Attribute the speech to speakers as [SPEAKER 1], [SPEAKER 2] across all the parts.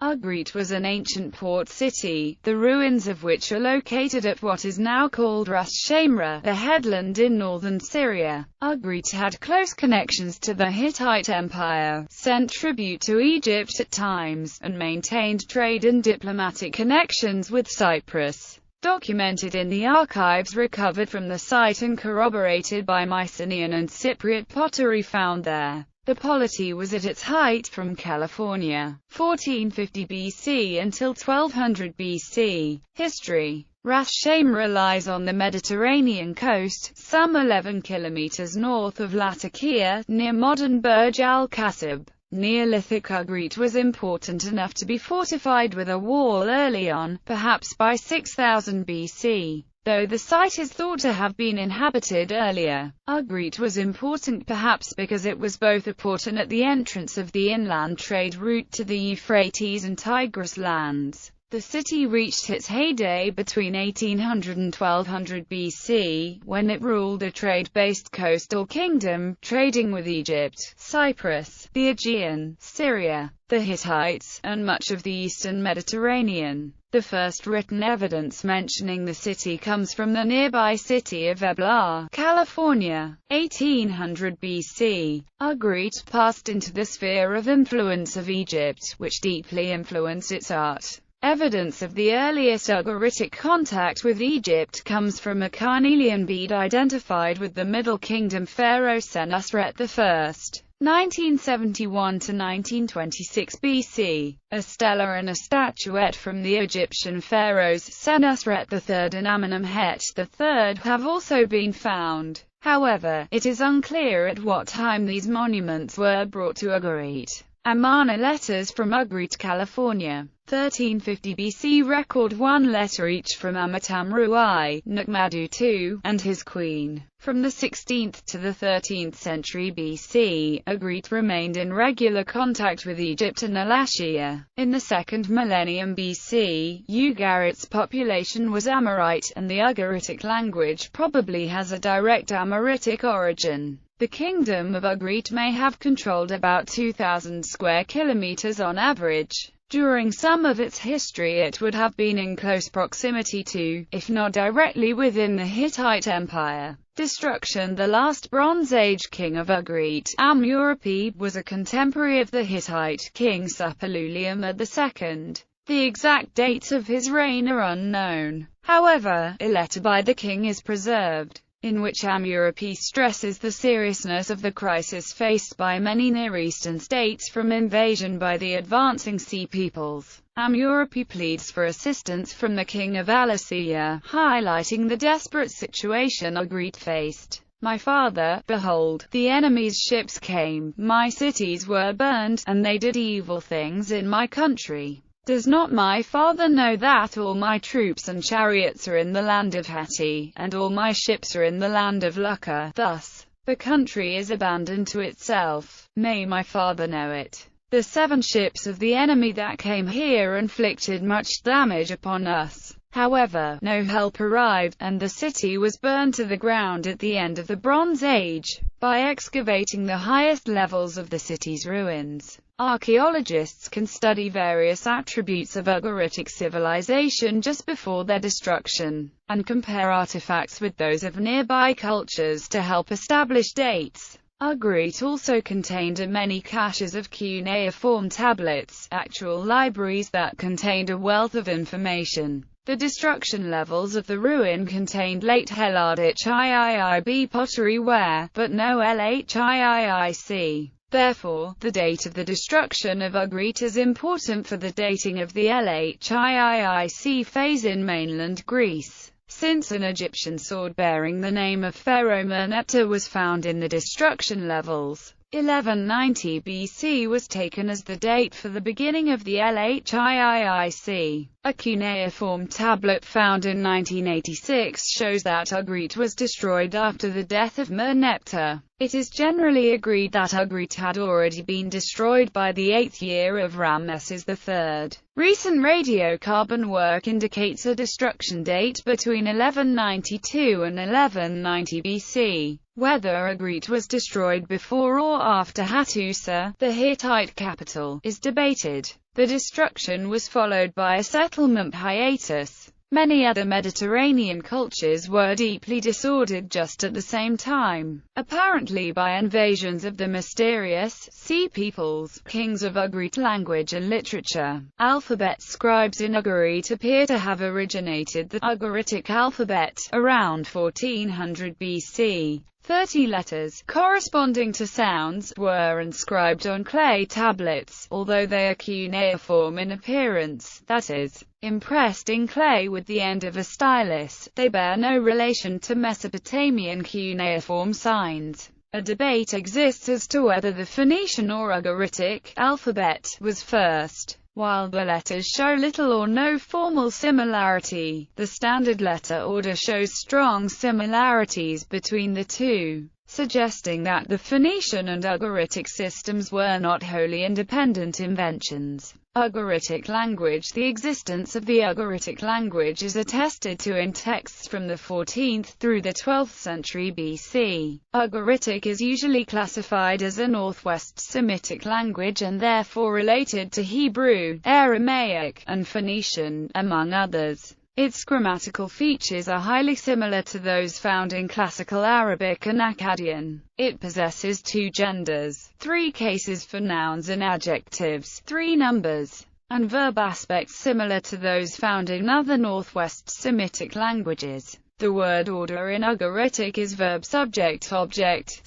[SPEAKER 1] Ugarit was an ancient port city, the ruins of which are located at what is now called Ras Shamra, a headland in northern Syria. Ugarit had close connections to the Hittite Empire, sent tribute to Egypt at times, and maintained trade and diplomatic connections with Cyprus. Documented in the archives recovered from the site and corroborated by Mycenaean and Cypriot pottery found there. The polity was at its height from California, 1450 BC until 1200 BC. History. Ras Shamra lies on the Mediterranean coast, some 11 kilometers north of Latakia, near modern Burj al-Kasab. Neolithic Ugarit was important enough to be fortified with a wall early on, perhaps by 6000 BC. Though the site is thought to have been inhabited earlier. Ugarit was important perhaps because it was both a port and at the entrance of the inland trade route to the Euphrates and Tigris lands. The city reached its heyday between 1800 and 1200 BC, when it ruled a trade-based coastal kingdom, trading with Egypt, Cyprus, the Aegean, Syria, the Hittites, and much of the eastern Mediterranean. The first written evidence mentioning the city comes from the nearby city of Ebla, California, 1800 BC. Ugarit passed into the sphere of influence of Egypt, which deeply influenced its art. Evidence of the earliest Ugaritic contact with Egypt comes from a carnelian bead identified with the Middle Kingdom pharaoh Senusret I. 1971 to 1926 BC, a stela and a statuette from the Egyptian pharaohs Senusret III and Amenemhet III have also been found. However, it is unclear at what time these monuments were brought to Ugarit. Amana letters from Ugarit, California, 1350 BC record one letter each from Amatamru I, Nukmadu II, and his queen. From the 16th to the 13th century BC, Ugarit remained in regular contact with Egypt and Elashia. In the 2nd millennium BC, Ugarit's population was Amorite, and the Ugaritic language probably has a direct Amoritic origin. The kingdom of Ugarit may have controlled about 2,000 square kilometers on average. During some of its history it would have been in close proximity to, if not directly within the Hittite Empire. Destruction. The last Bronze Age king of Ugarit, Amurapi, was a contemporary of the Hittite king Suppiluliuma II. The exact dates of his reign are unknown. However, a letter by the king is preserved, in which Amurapi stresses the seriousness of the crisis faced by many Near Eastern states from invasion by the advancing Sea peoples. Amurapi pleads for assistance from the king of Elashia, highlighting the desperate situation Ugarit faced. My father, behold, the enemy's ships came, my cities were burned, and they did evil things in my country. Does not my father know that all my troops and chariots are in the land of Hatti, and all my ships are in the land of Lucca? Thus, the country is abandoned to itself. May my father know it. The 7 ships of the enemy that came here inflicted much damage upon us. However, no help arrived, and the city was burned to the ground at the end of the Bronze Age. By excavating the highest levels of the city's ruins, archaeologists can study various attributes of Ugaritic civilization just before their destruction, and compare artifacts with those of nearby cultures to help establish dates. Ugarit also contained many caches of cuneiform tablets, actual libraries that contained a wealth of information. The destruction levels of the ruin contained late Helladic IIIB pottery ware, but no LHIIIC. Therefore, the date of the destruction of Ugarit is important for the dating of the LHIIIC phase in mainland Greece, since an Egyptian sword bearing the name of Pharaoh Merneptah was found in the destruction levels. 1190 BC was taken as the date for the beginning of the LHIIIC. A cuneiform tablet found in 1986 shows that Ugarit was destroyed after the death of Merneptah. It is generally agreed that Ugarit had already been destroyed by the 8th year of Ramesses III. Recent radiocarbon work indicates a destruction date between 1192 and 1190 BC. Whether Ugarit was destroyed before or after Hattusa, the Hittite capital, is debated. The destruction was followed by a settlement hiatus. Many other Mediterranean cultures were deeply disordered just at the same time, apparently by invasions of the mysterious sea peoples, kings of Ugarit language and literature. Alphabet scribes in Ugarit appear to have originated the Ugaritic alphabet around 1400 BC. 30 letters, corresponding to sounds, were inscribed on clay tablets, although they are cuneiform in appearance, that is, impressed in clay with the end of a stylus. They bear no relation to Mesopotamian cuneiform signs. A debate exists as to whether the Phoenician or Ugaritic alphabet was first. While the letters show little or no formal similarity, the standard letter order shows strong similarities between the two, suggesting that the Phoenician and Ugaritic systems were not wholly independent inventions. Ugaritic language. The existence of the Ugaritic language is attested to in texts from the 14th through the 12th century BC. Ugaritic is usually classified as a Northwest Semitic language and therefore related to Hebrew, Aramaic, and Phoenician, among others. Its grammatical features are highly similar to those found in Classical Arabic and Akkadian. It possesses 2 genders, 3 cases for nouns and adjectives, 3 numbers, and verb aspects similar to those found in other Northwest Semitic languages. The word order in Ugaritic is verb subject object,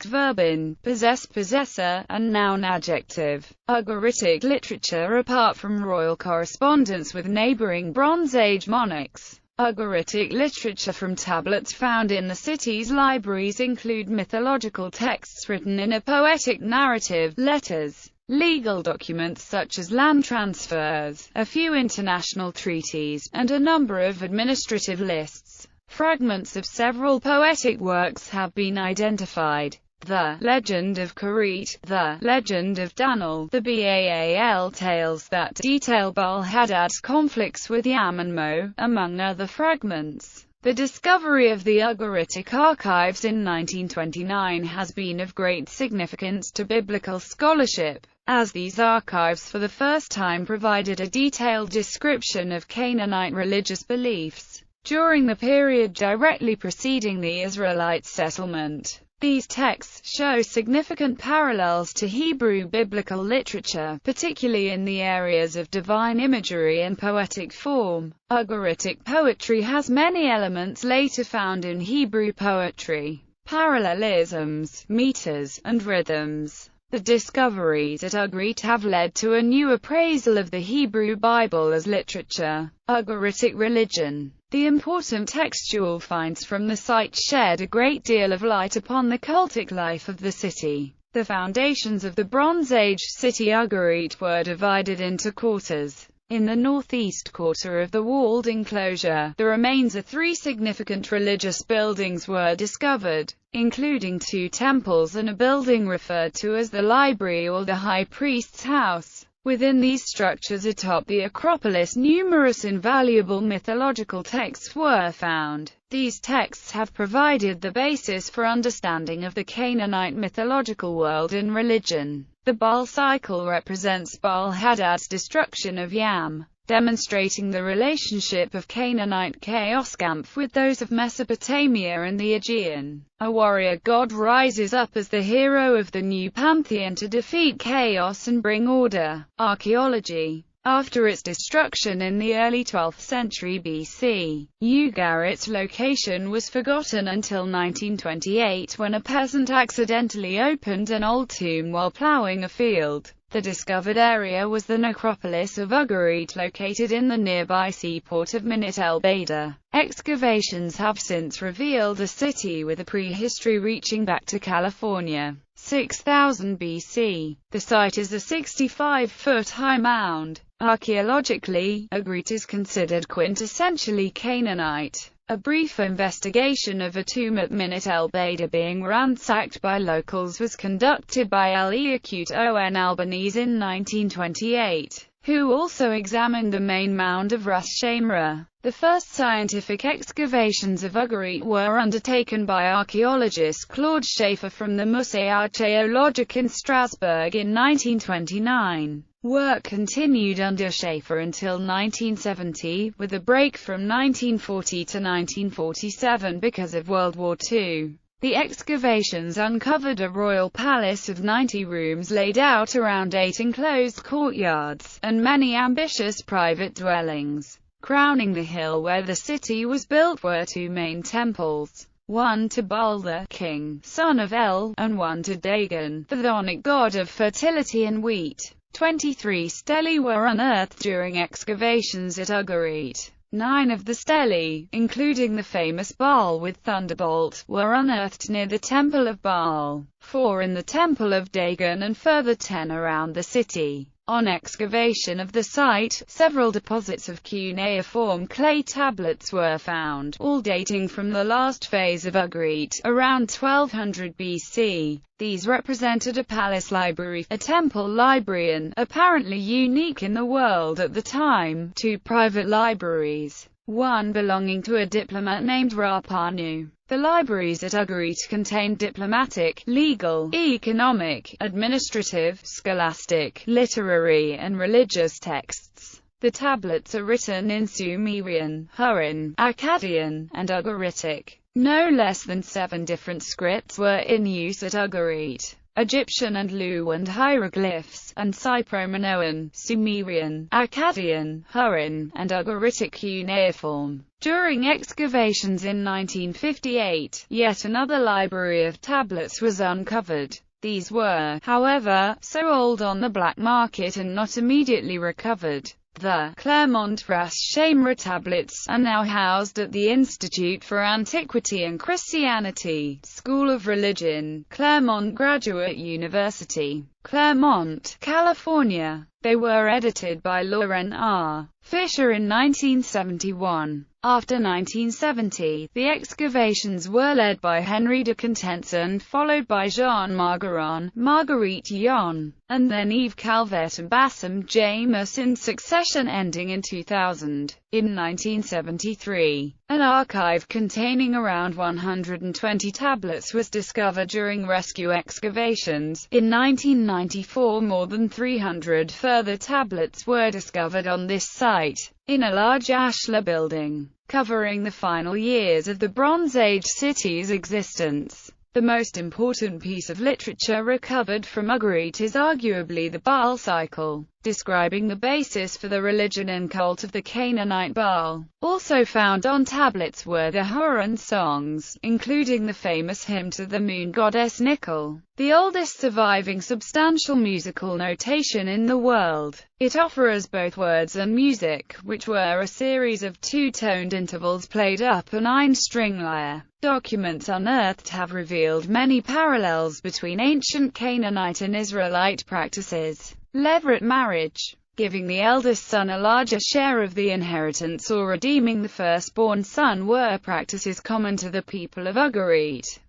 [SPEAKER 1] verb in, possess possessor, and noun adjective. Ugaritic literature. Apart from royal correspondence with neighboring Bronze Age monarchs, Ugaritic literature from tablets found in the city's libraries include mythological texts written in a poetic narrative, letters, legal documents such as land transfers, a few international treaties, and a number of administrative lists. Fragments of several poetic works have been identified. The Legend of Ugarit, the Legend of Danal, the Baal tales that detail Baal-Hadad's conflicts with Yam and Mo, among other fragments. The discovery of the Ugaritic archives in 1929 has been of great significance to biblical scholarship, as these archives for the first time provided a detailed description of Canaanite religious beliefs during the period directly preceding the Israelite settlement. These texts show significant parallels to Hebrew biblical literature, particularly in the areas of divine imagery and poetic form. Ugaritic poetry has many elements later found in Hebrew poetry: parallelisms, meters, and rhythms. The discoveries at Ugarit have led to a new appraisal of the Hebrew Bible as literature. Ugaritic religion. The important textual finds from the site shed a great deal of light upon the cultic life of the city. The foundations of the Bronze Age city Ugarit were divided into quarters. In the northeast quarter of the walled enclosure, the remains of 3 significant religious buildings were discovered, including 2 temples and a building referred to as the library or the high priest's house. Within these structures atop the Acropolis, numerous invaluable mythological texts were found. These texts have provided the basis for understanding of the Canaanite mythological world and religion. The Baal cycle represents Baal-Hadad's destruction of Yam, demonstrating the relationship of Canaanite chaos camp with those of Mesopotamia and the Aegean. A warrior god rises up as the hero of the new pantheon to defeat chaos and bring order. Archaeology. After its destruction in the early 12th century BC, Ugarit's location was forgotten until 1928, when a peasant accidentally opened an old tomb while plowing a field. The discovered area was the necropolis of Ugarit, located in the nearby seaport of Minit el-Baida. Excavations have since revealed a city with a prehistory reaching back to California, 6000 BC. The site is a 65-foot-high mound. Archaeologically, Ugarit is considered quintessentially Canaanite. A brief investigation of a tomb at Minit el-Baida being ransacked by locals was conducted by L. Eacute On Albanese in 1928. who also examined the main mound of Ras Shamra. The first scientific excavations of Ugarit were undertaken by archaeologist Claude Schaeffer from the Musée archéologique in Strasbourg in 1929. Work continued under Schaeffer until 1970, with a break from 1940 to 1947 because of World War II. The excavations uncovered a royal palace of 90 rooms laid out around 8 enclosed courtyards, and many ambitious private dwellings. Crowning the hill where the city was built were 2 main temples, one to Baal the king, son of El, and one to Dagon, the chthonic god of fertility and wheat. 23 stelae were unearthed during excavations at Ugarit. 9 of the stelae, including the famous Baal with thunderbolt, were unearthed near the Temple of Baal, 4 in the Temple of Dagon, and further 10 around the city. On excavation of the site, several deposits of cuneiform clay tablets were found, all dating from the last phase of Ugarit, around 1200 BC. These represented a palace library, a temple library, and, apparently unique in the world at the time, 2 private libraries, one belonging to a diplomat named Rapanu. The libraries at Ugarit contained diplomatic, legal, economic, administrative, scholastic, literary, and religious texts. The tablets are written in Sumerian, Hurrian, Akkadian, and Ugaritic. No less than 7 different scripts were in use at Ugarit: Egyptian and Luwian hieroglyphs, and Cypro-Minoan, Sumerian, Akkadian, Hurrian, and Ugaritic cuneiform. During excavations in 1958, yet another library of tablets was uncovered. These were, however, so old on the black market and not immediately recovered. The Clermont Ras Shamra tablets are now housed at the Institute for Antiquity and Christianity, School of Religion, Claremont Graduate University, Claremont, California. They were edited by Lauren R. Fisher in 1971. After 1970, the excavations were led by Henri de Contenson, followed by Jean Margaron, Marguerite Yon, and then Yves Calvet and Bassam James in succession, ending in 2000. In 1973, an archive containing around 120 tablets was discovered during rescue excavations. In 1994, more than 300 further tablets were discovered on this site, in a large ashlar building, covering the final years of the Bronze Age city's existence. The most important piece of literature recovered from Ugarit is arguably the Baal cycle, describing the basis for the religion and cult of the Canaanite Baal. Also found on tablets were the Hurrian songs, including the famous hymn to the moon goddess Nikkel, the oldest surviving substantial musical notation in the world. It offers both words and music, which were a series of 2-toned intervals played up a 9-string lyre. Documents unearthed have revealed many parallels between ancient Canaanite and Israelite practices. Levirate marriage, giving the eldest son a larger share of the inheritance or redeeming the firstborn son, were practices common to the people of Ugarit.